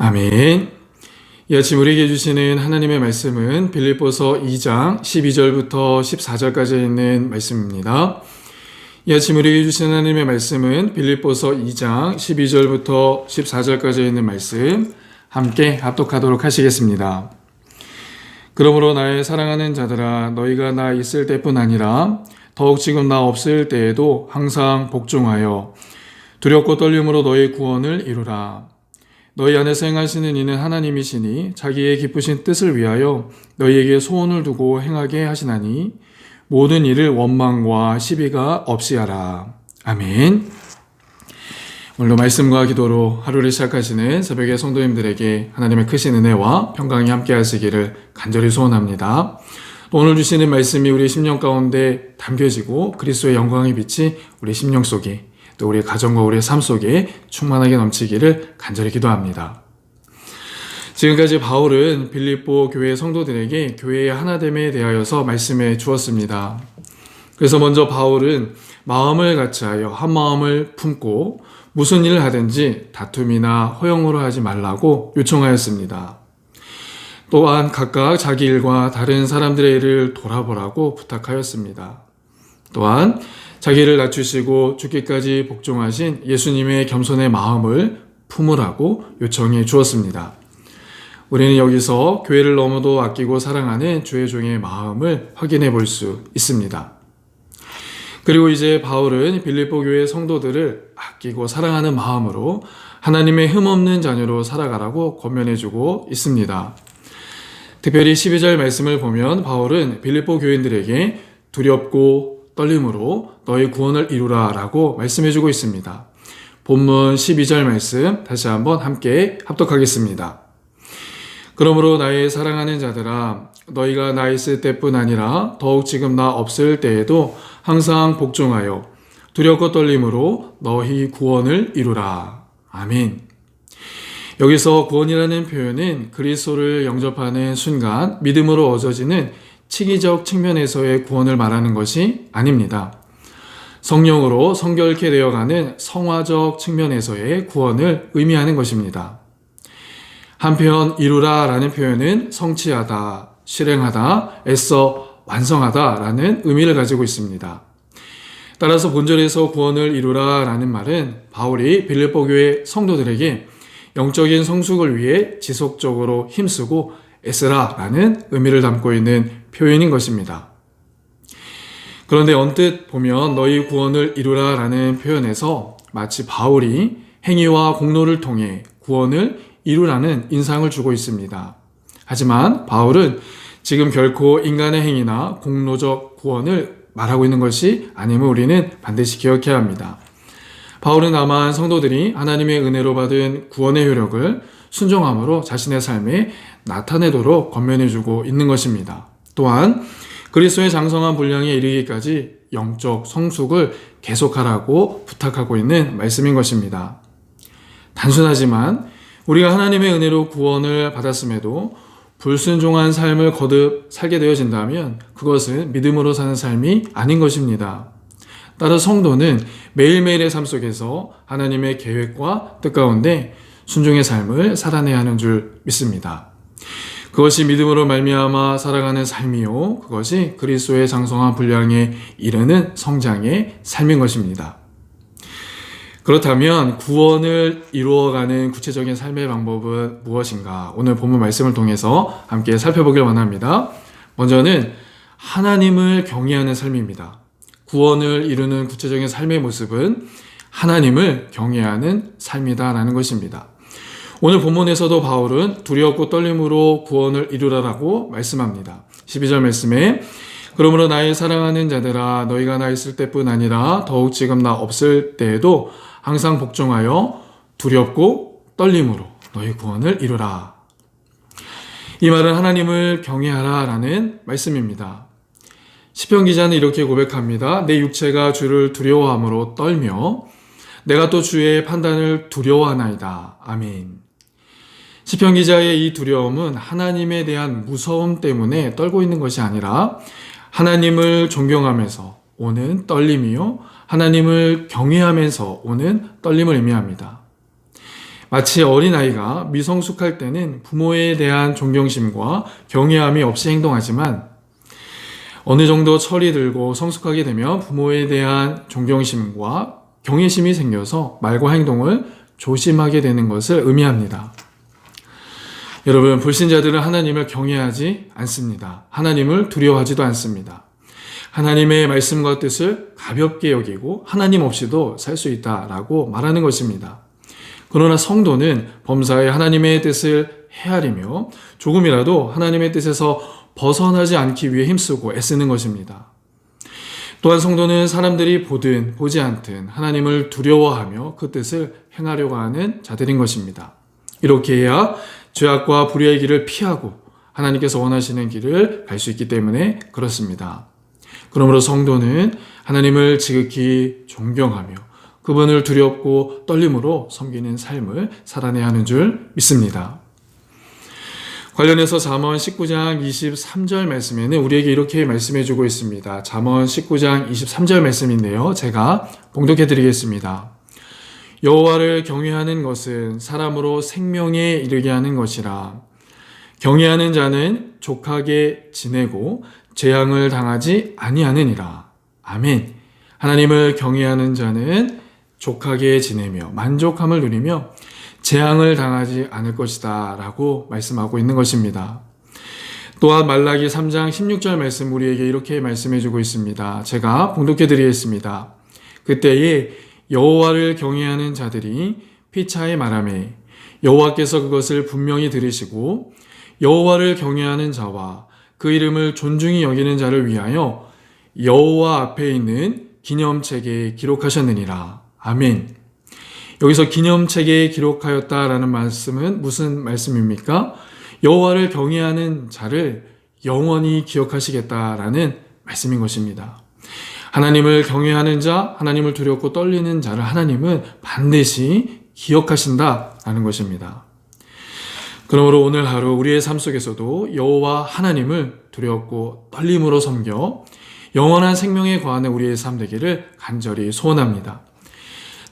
아멘. 이 아침 우리에게 주시는 하나님의 말씀은 빌립보서 2장 12절부터 14절까지 있는 말씀입니다. 이 아침 우리에게 주시는 하나님의 말씀은 빌립보서 2장 12절부터 14절까지 있는 말씀 함께 합독하도록 하시겠습니다. 그러므로 나의 사랑하는 자들아, 너희가 나 있을 때뿐 아니라 더욱 지금 나 없을 때에도 항상 복종하여 두렵고 떨림으로 너희 구원을 이루라. 너희 안에서 행하시는 이는 하나님이시니 자기의 기쁘신 뜻을 위하여 너희에게 소원을 두고 행하게 하시나니 모든 일을 원망과 시비가 없이 하라. 아멘. 오늘도 말씀과 기도로 하루를 시작하시는 새벽의 성도님들에게 하나님의 크신 은혜와 평강이 함께 하시기를 간절히 소원합니다. 오늘 주시는 말씀이 우리 심령 가운데 담겨지고 그리스도의 영광의 빛이 우리 심령 속에 또 우리의 가정과 우리의 삶 속에 충만하게 넘치기를 간절히 기도합니다. 지금까지 바울은 빌립보 교회 성도들에게 교회의 하나됨에 대하여서 말씀해 주었습니다. 그래서 먼저 바울은 마음을 같이하여 한 마음을 품고 무슨 일을 하든지 다툼이나 허용으로 하지 말라고 요청하였습니다. 또한 각각 자기 일과 다른 사람들의 일을 돌아보라고 부탁하였습니다. 또한 자기를 낮추시고 죽기까지 복종하신 예수님의 겸손의 마음을 품으라고 요청해 주었습니다. 우리는 여기서 교회를 너무도 아끼고 사랑하는 주의 종의 마음을 확인해 볼 수 있습니다. 그리고 이제 바울은 빌립보 교회 성도들을 아끼고 사랑하는 마음으로 하나님의 흠없는 자녀로 살아가라고 권면해 주고 있습니다. 특별히 12절 말씀을 보면 바울은 빌립보 교인들에게 두렵고 떨림으로 너희 구원을 이루라 라고 말씀해주고 있습니다. 본문 12절 말씀 다시 한번 함께 합독하겠습니다. 그러므로 나의 사랑하는 자들아, 너희가 나 있을 때뿐 아니라 더욱 지금 나 없을 때에도 항상 복종하여 두렵고 떨림으로 너희 구원을 이루라. 아멘. 여기서 구원이라는 표현은 그리스도를 영접하는 순간 믿음으로 얻어지는 치기적 측면에서의 구원을 말하는 것이 아닙니다. 성령으로 성결케 되어가는 성화적 측면에서의 구원을 의미하는 것입니다. 한편 이루라 라는 표현은 성취하다, 실행하다, 애써 완성하다 라는 의미를 가지고 있습니다. 따라서 본절에서 구원을 이루라 라는 말은 바울이 빌립보 교회 성도들에게 영적인 성숙을 위해 지속적으로 힘쓰고 애쓰라 라는 의미를 담고 있는 표현인 것입니다. 그런데 언뜻 보면 너희 구원을 이루라 라는 표현에서 마치 바울이 행위와 공로를 통해 구원을 이루라는 인상을 주고 있습니다. 하지만 바울은 지금 결코 인간의 행위나 공로적 구원을 말하고 있는 것이 아님을 우리는 반드시 기억해야 합니다. 바울은 다만 성도들이 하나님의 은혜로 받은 구원의 효력을 순종함으로 자신의 삶에 나타내도록 권면해주고 있는 것입니다. 또한 그리스도의 장성한 분량에 이르기까지 영적 성숙을 계속하라고 부탁하고 있는 말씀인 것입니다. 단순하지만 우리가 하나님의 은혜로 구원을 받았음에도 불순종한 삶을 거듭 살게 되어진다면 그것은 믿음으로 사는 삶이 아닌 것입니다. 따라 성도는 매일매일의 삶 속에서 하나님의 계획과 뜻 가운데 순종의 삶을 살아내야 하는 줄 믿습니다. 그것이 믿음으로 말미암아 살아가는 삶이요, 그것이 그리스도의 장성한 분량에 이르는 성장의 삶인 것입니다. 그렇다면 구원을 이루어가는 구체적인 삶의 방법은 무엇인가? 오늘 본문 말씀을 통해서 함께 살펴보길 원합니다. 먼저는 하나님을 경외하는 삶입니다. 구원을 이루는 구체적인 삶의 모습은 하나님을 경외하는 삶이다라는 것입니다. 오늘 본문에서도 바울은 두렵고 떨림으로 구원을 이루라라고 말씀합니다. 12절 말씀에 그러므로 나의 사랑하는 자들아, 너희가 나 있을 때뿐 아니라 더욱 지금 나 없을 때에도 항상 복종하여 두렵고 떨림으로 너희 구원을 이루라. 이 말은 하나님을 경외하라 라는 말씀입니다. 시편 기자는 이렇게 고백합니다. 내 육체가 주를 두려워함으로 떨며 내가 또 주의 판단을 두려워하나이다. 아멘. 시편 기자의 이 두려움은 하나님에 대한 무서움 때문에 떨고 있는 것이 아니라 하나님을 존경하면서 오는 떨림이요, 하나님을 경외하면서 오는 떨림을 의미합니다. 마치 어린아이가 미성숙할 때는 부모에 대한 존경심과 경외함이 없이 행동하지만 어느 정도 철이 들고 성숙하게 되면 부모에 대한 존경심과 경외심이 생겨서 말과 행동을 조심하게 되는 것을 의미합니다. 여러분, 불신자들은 하나님을 경외하지 않습니다. 하나님을 두려워하지도 않습니다. 하나님의 말씀과 뜻을 가볍게 여기고 하나님 없이도 살 수 있다라고 말하는 것입니다. 그러나 성도는 범사에 하나님의 뜻을 헤아리며 조금이라도 하나님의 뜻에서 벗어나지 않기 위해 힘쓰고 애쓰는 것입니다. 또한 성도는 사람들이 보든 보지 않든 하나님을 두려워하며 그 뜻을 행하려고 하는 자들인 것입니다. 이렇게 해야 죄악과 불의의 길을 피하고 하나님께서 원하시는 길을 갈 수 있기 때문에 그렇습니다. 그러므로 성도는 하나님을 지극히 존경하며 그분을 두렵고 떨림으로 섬기는 삶을 살아내야 하는 줄 믿습니다. 관련해서 잠언 19장 23절 말씀에는 우리에게 이렇게 말씀해 주고 있습니다. 잠언 19장 23절 말씀인데요. 제가 봉독해 드리겠습니다. 여호와를 경외하는 것은 사람으로 생명에 이르게 하는 것이라. 경외하는 자는 족하게 지내고 재앙을 당하지 아니하느니라. 아멘. 하나님을 경외하는 자는 족하게 지내며 만족함을 누리며 재앙을 당하지 않을 것이다 라고 말씀하고 있는 것입니다. 또한 말라기 3장 16절 말씀 우리에게 이렇게 말씀해 주고 있습니다. 제가 봉독해 드리겠습니다. 그때에 여호와를 경외하는 자들이 피차에 말하매 여호와께서 그것을 분명히 들으시고 여호와를 경외하는 자와 그 이름을 존중히 여기는 자를 위하여 여호와 앞에 있는 기념책에 기록하셨느니라. 아멘. 여기서 기념책에 기록하였다라는 말씀은 무슨 말씀입니까? 여호와를 경외하는 자를 영원히 기억하시겠다라는 말씀인 것입니다. 하나님을 경외하는 자, 하나님을 두렵고 떨리는 자를 하나님은 반드시 기억하신다라는 것입니다. 그러므로 오늘 하루 우리의 삶 속에서도 여호와 하나님을 두렵고 떨림으로 섬겨 영원한 생명에 거하는 우리의 삶 되기를 간절히 소원합니다.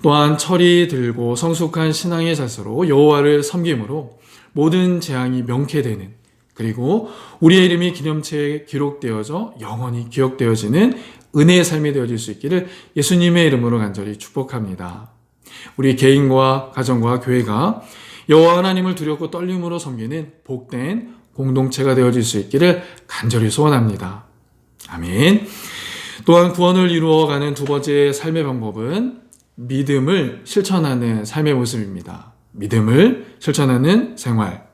또한 철이 들고 성숙한 신앙의 자세로 여호와를 섬김으로 모든 재앙이 명쾌되는, 그리고 우리의 이름이 기념체에 기록되어져 영원히 기억되어지는 은혜의 삶이 되어질 수 있기를 예수님의 이름으로 간절히 축복합니다. 우리 개인과 가정과 교회가 여호와 하나님을 두렵고 떨림으로 섬기는 복된 공동체가 되어질 수 있기를 간절히 소원합니다. 아멘. 또한 구원을 이루어가는 두 번째 삶의 방법은 믿음을 실천하는 삶의 모습입니다. 믿음을 실천하는 생활.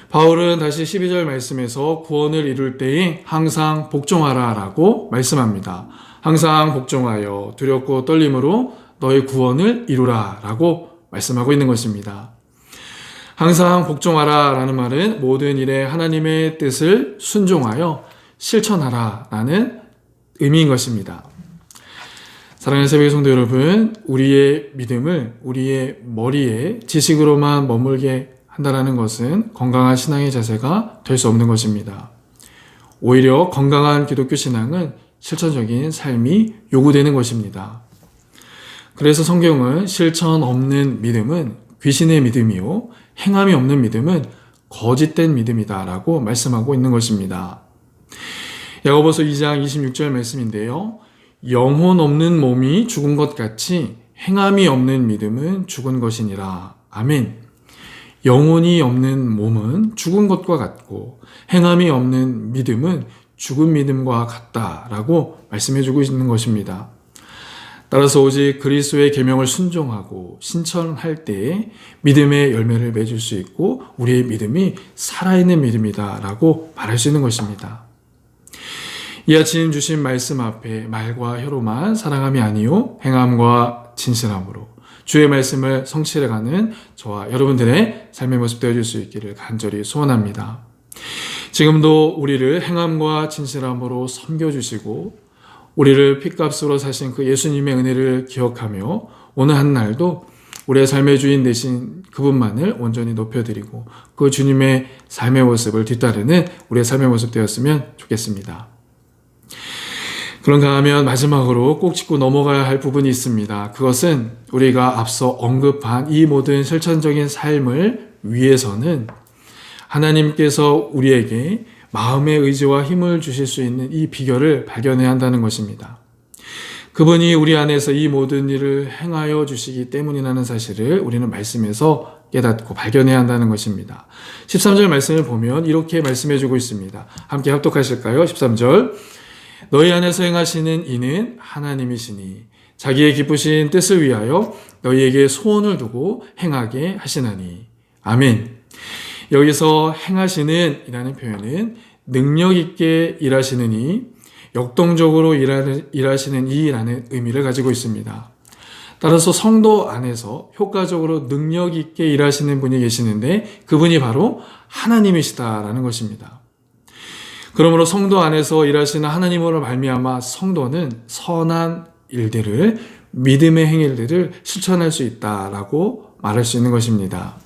바울은 다시 12절 말씀에서 구원을 이룰 때에 항상 복종하라 라고 말씀합니다. 항상 복종하여 두렵고 떨림으로 너의 구원을 이루라 라고 말씀하고 있는 것입니다. 항상 복종하라 라는 말은 모든 일에 하나님의 뜻을 순종하여 실천하라 라는 의미인 것입니다. 사랑하는 새벽의 성도 여러분, 우리의 믿음을 우리의 머리에 지식으로만 머물게 한다는 것은 건강한 신앙의 자세가 될 수 없는 것입니다. 오히려 건강한 기독교 신앙은 실천적인 삶이 요구되는 것입니다. 그래서 성경은 실천 없는 믿음은 귀신의 믿음이요 행함이 없는 믿음은 거짓된 믿음이다 라고 말씀하고 있는 것입니다. 야고보서 2장 26절 말씀인데요. 영혼 없는 몸이 죽은 것 같이 행함이 없는 믿음은 죽은 것이니라. 아멘. 영혼이 없는 몸은 죽은 것과 같고 행함이 없는 믿음은 죽은 믿음과 같다라고 말씀해주고 있는 것입니다. 따라서 오직 그리스도의 계명을 순종하고 신천할 때에 믿음의 열매를 맺을 수 있고 우리의 믿음이 살아있는 믿음이다라고 말할 수 있는 것입니다. 이 아침 주신 말씀 앞에 말과 혀로만 사랑함이 아니요 행함과 진실함으로 주의 말씀을 성취해가는 저와 여러분들의 삶의 모습 되어질 수 있기를 간절히 소원합니다. 지금도 우리를 행함과 진실함으로 섬겨주시고 우리를 핏값으로 사신 그 예수님의 은혜를 기억하며 오늘 한 날도 우리의 삶의 주인 되신 그분만을 온전히 높여드리고 그 주님의 삶의 모습을 뒤따르는 우리의 삶의 모습 되었으면 좋겠습니다. 그런가 하면 마지막으로 꼭 짚고 넘어가야 할 부분이 있습니다. 그것은 우리가 앞서 언급한 이 모든 실천적인 삶을 위해서는 하나님께서 우리에게 마음의 의지와 힘을 주실 수 있는 이 비결을 발견해야 한다는 것입니다. 그분이 우리 안에서 이 모든 일을 행하여 주시기 때문이라는 사실을 우리는 말씀에서 깨닫고 발견해야 한다는 것입니다. 13절 말씀을 보면 이렇게 말씀해 주고 있습니다. 함께 합독하실까요? 13절. 너희 안에서 행하시는 이는 하나님이시니 자기의 기쁘신 뜻을 위하여 너희에게 소원을 두고 행하게 하시나니. 아멘. 여기서 행하시는 이라는 표현은 능력 있게 일하시는 이, 역동적으로 일하시는 이라는 의미를 가지고 있습니다. 따라서 성도 안에서 효과적으로 능력 있게 일하시는 분이 계시는데 그분이 바로 하나님이시다라는 것입니다. 그러므로 성도 안에서 일하시는 하나님으로 말미암아 성도는 선한 일들을, 믿음의 행위들을 실천할 수 있다라고 말할 수 있는 것입니다.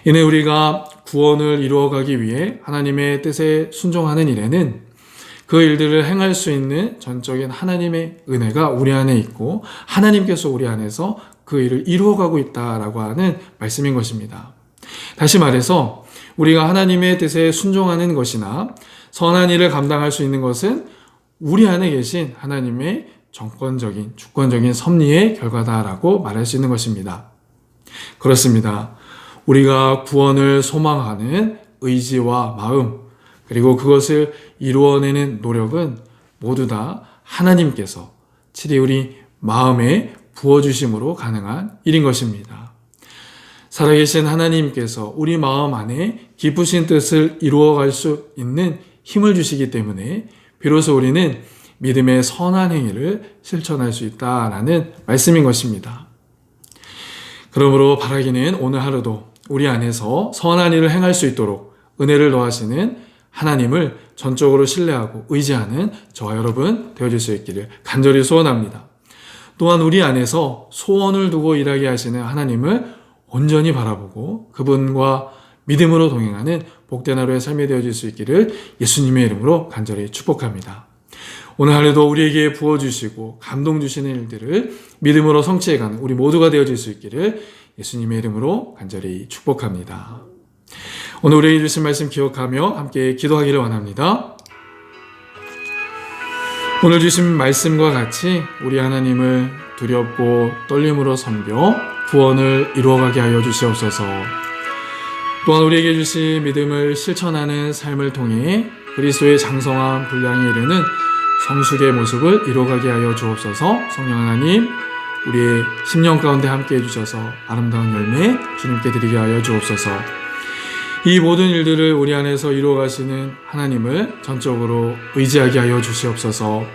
이는 우리가 구원을 이루어가기 위해 하나님의 뜻에 순종하는 일에는 그 일들을 행할 수 있는 전적인 하나님의 은혜가 우리 안에 있고 하나님께서 우리 안에서 그 일을 이루어가고 있다라고 하는 말씀인 것입니다. 다시 말해서 우리가 하나님의 뜻에 순종하는 것이나 선한 일을 감당할 수 있는 것은 우리 안에 계신 하나님의 정권적인, 주권적인 섭리의 결과다라고 말할 수 있는 것입니다. 그렇습니다. 우리가 구원을 소망하는 의지와 마음, 그리고 그것을 이루어내는 노력은 모두 다 하나님께서 칠이 우리 마음에 부어주심으로 가능한 일인 것입니다. 살아계신 하나님께서 우리 마음 안에 기쁘신 뜻을 이루어갈 수 있는 힘을 주시기 때문에 비로소 우리는 믿음의 선한 행위를 실천할 수 있다라는 말씀인 것입니다. 그러므로 바라기는 오늘 하루도 우리 안에서 선한 일을 행할 수 있도록 은혜를 더하시는 하나님을 전적으로 신뢰하고 의지하는 저와 여러분 되어줄 수 있기를 간절히 소원합니다. 또한 우리 안에서 소원을 두고 일하게 하시는 하나님을 온전히 바라보고 그분과 믿음으로 동행하는 복된 하루의 삶이 되어질 수 있기를 예수님의 이름으로 간절히 축복합니다. 오늘 하루도 우리에게 부어주시고 감동 주시는 일들을 믿음으로 성취해가는 우리 모두가 되어질 수 있기를 예수님의 이름으로 간절히 축복합니다. 오늘 우리에게 주신 말씀 기억하며 함께 기도하기를 원합니다. 오늘 주신 말씀과 같이 우리 하나님을 두렵고 떨림으로 섬겨 구원을 이루어가게 하여 주시옵소서. 또한 우리에게 주신 믿음을 실천하는 삶을 통해 그리스도의 장성한 분량에 이르는 성숙의 모습을 이루어가게 하여 주옵소서. 성령 하나님, 우리의 심령 가운데 함께 해주셔서 아름다운 열매 주님께 드리게 하여 주옵소서. 이 모든 일들을 우리 안에서 이루어가시는 하나님을 전적으로 의지하게 하여 주시옵소서.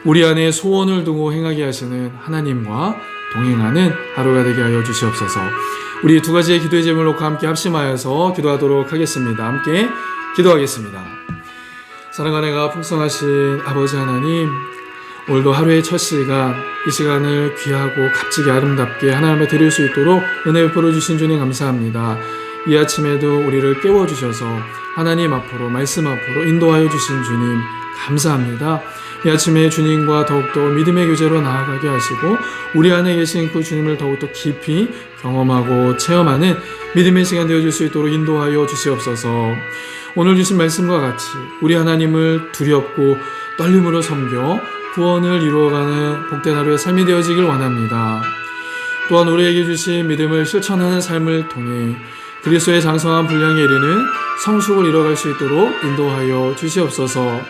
우리 안에 소원을 두고 행하게 하시는 하나님과 동행하는 하루가 되게 하여 주시옵소서. 우리 두 가지의 기도의 제목을 놓고 함께 합심하여서 기도하도록 하겠습니다. 함께 기도하겠습니다. 사랑과 은혜가 풍성하신 아버지 하나님, 오늘도 하루의 첫 시간, 이 시간을 귀하고 값지게 아름답게 하나님 앞에 드릴 수 있도록 은혜 베풀어 주신 주님 감사합니다. 이 아침에도 우리를 깨워주셔서 하나님 앞으로, 말씀 앞으로 인도하여 주신 주님 감사합니다. 이 아침에 주님과 더욱더 믿음의 교제로 나아가게 하시고 우리 안에 계신 그 주님을 더욱더 깊이 경험하고 체험하는 믿음의 시간 되어줄 수 있도록 인도하여 주시옵소서. 오늘 주신 말씀과 같이 우리 하나님을 두렵고 떨림으로 섬겨 구원을 이루어가는 복된 하루의 삶이 되어지길 원합니다. 또한 우리에게 주신 믿음을 실천하는 삶을 통해 그리스도의 장성한 분량에 이르는 성숙을 이뤄갈 수 있도록 인도하여 주시옵소서.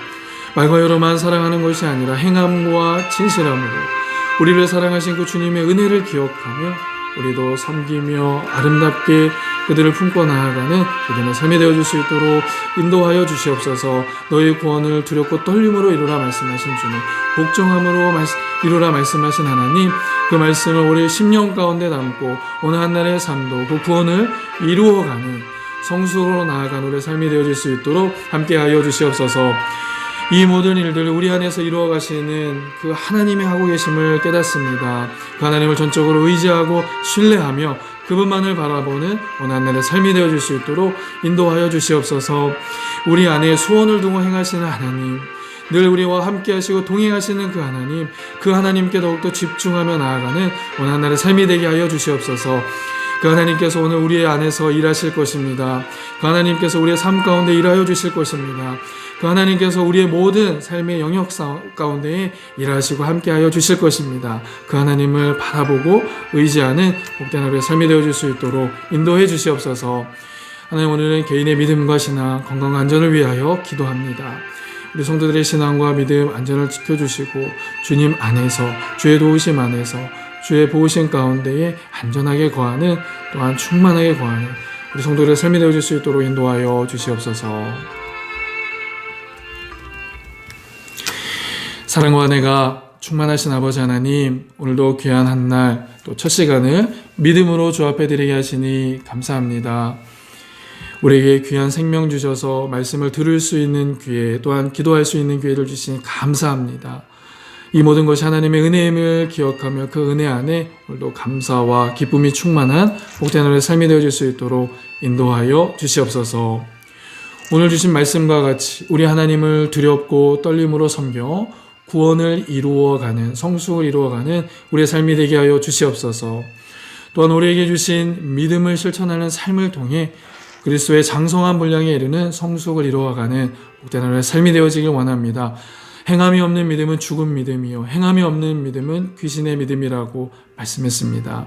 말과 여로만 사랑하는 것이 아니라 행함과 진실함으로 우리를 사랑하신 그 주님의 은혜를 기억하며 우리도 섬기며 아름답게 그들을 품고 나아가는 믿음의 삶이 되어줄 수 있도록 인도하여 주시옵소서. 너희 구원을 두렵고 떨림으로 이루라 말씀하신 주님, 복종함으로 이루라 말씀하신 하나님, 그 말씀을 우리 심령 가운데 담고 오늘 한날의 삶도 그 구원을 이루어가는 성숙으로 나아가는 우리의 삶이 되어질 수 있도록 함께하여 주시옵소서. 이 모든 일들을 우리 안에서 이루어 가시는 그 하나님이 하고 계심을 깨닫습니다. 그 하나님을 전적으로 의지하고 신뢰하며 그분만을 바라보는 오늘 한날의 삶이 되어질 수 있도록 인도하여 주시옵소서. 우리 안에 소원을 두고 행하시는 하나님, 늘 우리와 함께 하시고 동행하시는 그 하나님께 더욱더 집중하며 나아가는 오늘 하나의 삶이 되게 하여 주시옵소서. 그 하나님께서 오늘 우리 안에서 일하실 것입니다. 그 하나님께서 우리의 삶 가운데 일하여 주실 것입니다. 그 하나님께서 우리의 모든 삶의 영역 가운데 일하시고 함께하여 주실 것입니다. 그 하나님을 바라보고 의지하는 복된 하루의 삶이 되어줄 수 있도록 인도해 주시옵소서. 하나님, 오늘은 개인의 믿음과 신앙, 건강과 안전을 위하여 기도합니다. 우리 성도들의 신앙과 믿음, 안전을 지켜주시고 주님 안에서, 주의 도우심 안에서, 주의 보호심 가운데에 안전하게 거하는, 또한 충만하게 거하는 우리 성도들의 삶이 되어줄 수 있도록 인도하여 주시옵소서. 사랑과 은혜가 충만하신 아버지 하나님, 오늘도 귀한 한 날, 또 첫 시간을 믿음으로 주 앞에 드리게 하시니 감사합니다. 우리에게 귀한 생명 주셔서 말씀을 들을 수 있는 기회, 또한 기도할 수 있는 기회를 주시니 감사합니다. 이 모든 것이 하나님의 은혜임을 기억하며 그 은혜 안에 오늘도 감사와 기쁨이 충만한 복된 하루의 삶이 되어질 수 있도록 인도하여 주시옵소서. 오늘 주신 말씀과 같이 우리 하나님을 두렵고 떨림으로 섬겨 구원을 이루어가는, 성숙을 이루어가는 우리의 삶이 되게 하여 주시옵소서. 또한 우리에게 주신 믿음을 실천하는 삶을 통해 그리스도의 장성한 분량에 이르는 성숙을 이루어가는 복된 하루의 삶이 되어지길 원합니다. 행함이 없는 믿음은 죽은 믿음이요, 행함이 없는 믿음은 귀신의 믿음이라고 말씀했습니다.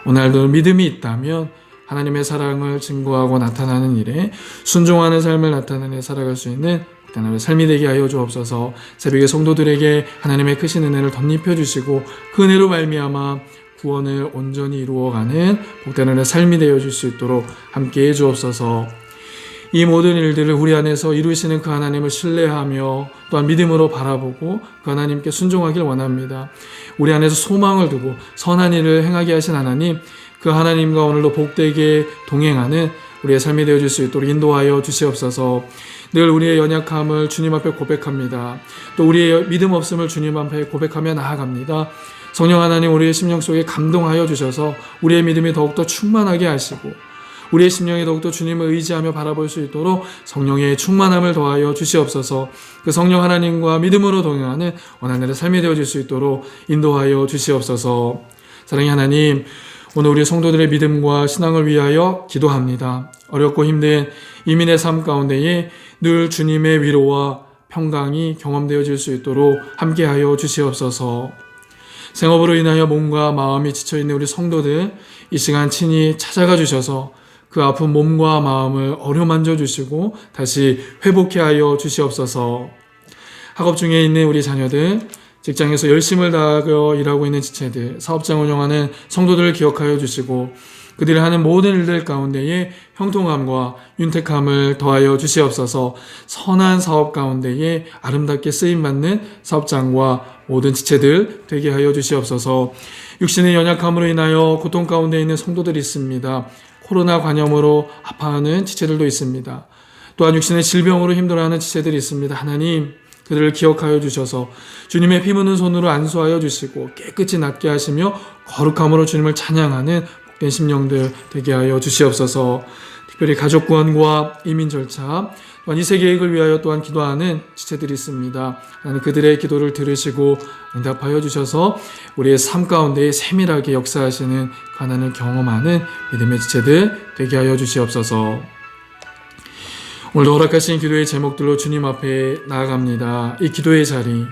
오늘도 믿음이 있다면 하나님의 사랑을 증거하고 나타나는 일에 순종하는 삶을 나타내며 살아갈 수 있는 복된 하루의 삶이 되게 하여 주옵소서. 새벽에 성도들에게 하나님의 크신 은혜를 덧입혀 주시고 그 은혜로 말미암아 구원을 온전히 이루어가는 복된 하루의 삶이 되어줄 수 있도록 함께해 주옵소서. 이 모든 일들을 우리 안에서 이루시는 그 하나님을 신뢰하며 또한 믿음으로 바라보고 그 하나님께 순종하길 원합니다. 우리 안에서 소망을 두고 선한 일을 행하게 하신 하나님, 그 하나님과 오늘도 복되게 동행하는 우리의 삶이 되어줄 수 있도록 인도하여 주시옵소서. 늘 우리의 연약함을 주님 앞에 고백합니다. 또 우리의 믿음 없음을 주님 앞에 고백하며 나아갑니다. 성령 하나님, 우리의 심령 속에 감동하여 주셔서 우리의 믿음이 더욱더 충만하게 하시고 우리의 심령이 더욱더 주님을 의지하며 바라볼 수 있도록 성령의 충만함을 더하여 주시옵소서. 그 성령 하나님과 믿음으로 동행하는 원하늘의 삶이 되어질 수 있도록 인도하여 주시옵소서. 사랑의 하나님, 오늘 우리 성도들의 믿음과 신앙을 위하여 기도합니다. 어렵고 힘든 이민의 삶 가운데에 늘 주님의 위로와 평강이 경험되어질 수 있도록 함께하여 주시옵소서. 생업으로 인하여 몸과 마음이 지쳐있는 우리 성도들, 이 시간 친히 찾아가 주셔서 그 아픈 몸과 마음을 어루만져 주시고 다시 회복해 하여 주시옵소서. 학업 중에 있는 우리 자녀들, 직장에서 열심을 다하여 일하고 있는 지체들, 사업장 운영하는 성도들을 기억하여 주시고 그들이 하는 모든 일들 가운데에 형통함과 윤택함을 더하여 주시옵소서. 선한 사업 가운데에 아름답게 쓰임받는 사업장과 모든 지체들 되게 하여 주시옵소서. 육신의 연약함으로 인하여 고통 가운데 있는 성도들이 있습니다. 코로나 관염으로 아파하는 지체들도 있습니다. 또한 육신의 질병으로 힘들어하는 지체들이 있습니다. 하나님, 그들을 기억하여 주셔서 주님의 피 묻는 손으로 안수하여 주시고 깨끗이 낫게 하시며 거룩함으로 주님을 찬양하는 복된 심령들 되게 하여 주시옵소서. 특별히 가족 구원과 이민 절차, 또한 이세 계획을 위하여 또한 기도하는 지체들이 있습니다. 하나님, 그들의 기도를 들으시고 응답하여 주셔서 우리의 삶 가운데 세밀하게 역사하시는 가난을 경험하는 믿음의 지체들 되게 하여 주시옵소서. 오늘도 허락하신 기도의 제목들로 주님 앞에 나아갑니다. 이 기도의 자리,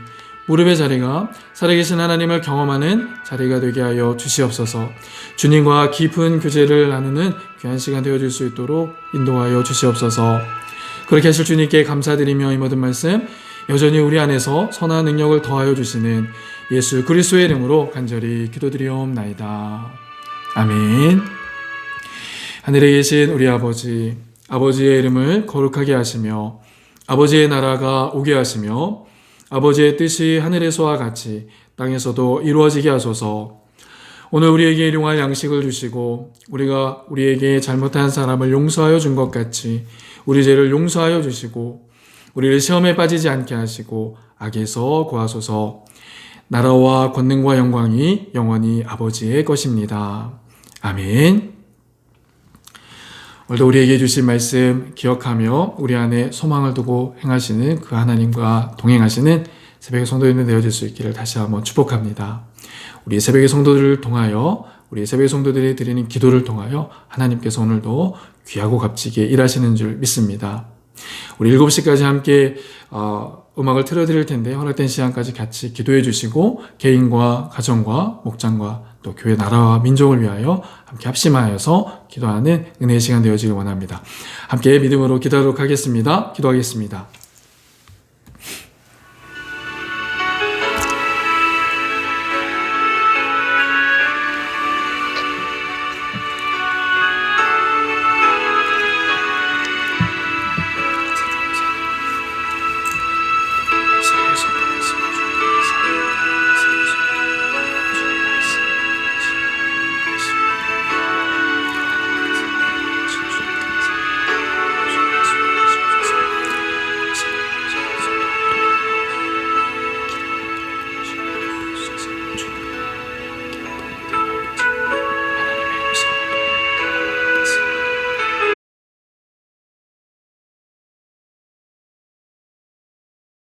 무릎의 자리가 살아계신 하나님을 경험하는 자리가 되게 하여 주시옵소서. 주님과 깊은 교제를 나누는 귀한 시간 되어줄 수 있도록 인도하여 주시옵소서. 그렇게 하실 주님께 감사드리며 이 모든 말씀 여전히 우리 안에서 선한 능력을 더하여 주시는 예수 그리스도의 이름으로 간절히 기도드리옵나이다. 아멘. 하늘에 계신 우리 아버지, 아버지의 이름을 거룩하게 하시며 아버지의 나라가 오게 하시며 아버지의 뜻이 하늘에서와 같이 땅에서도 이루어지게 하소서. 오늘 우리에게 일용할 양식을 주시고 우리가 우리에게 잘못한 사람을 용서하여 준 것 같이 우리 죄를 용서하여 주시고 우리를 시험에 빠지지 않게 하시고 악에서 구하소서. 나라와 권능과 영광이 영원히 아버지의 것입니다. 아멘. 오늘도 우리에게 주신 말씀 기억하며 우리 안에 소망을 두고 행하시는 그 하나님과 동행하시는 새벽의 성도님들 되어질 수 있기를 다시 한번 축복합니다. 우리 새벽의 성도들을 통하여, 우리 새벽의 성도들이 드리는 기도를 통하여 하나님께서 오늘도 귀하고 값지게 일하시는 줄 믿습니다. 우리 7시까지 함께 음악을 틀어드릴 텐데 허락된 시간까지 같이 기도해 주시고 개인과 가정과 목장과 또 교회 나라와 민족을 위하여 함께 합심하여서 기도하는 은혜의 시간 되어지길 원합니다. 함께 믿음으로 기도하도록 하겠습니다. 기도하겠습니다.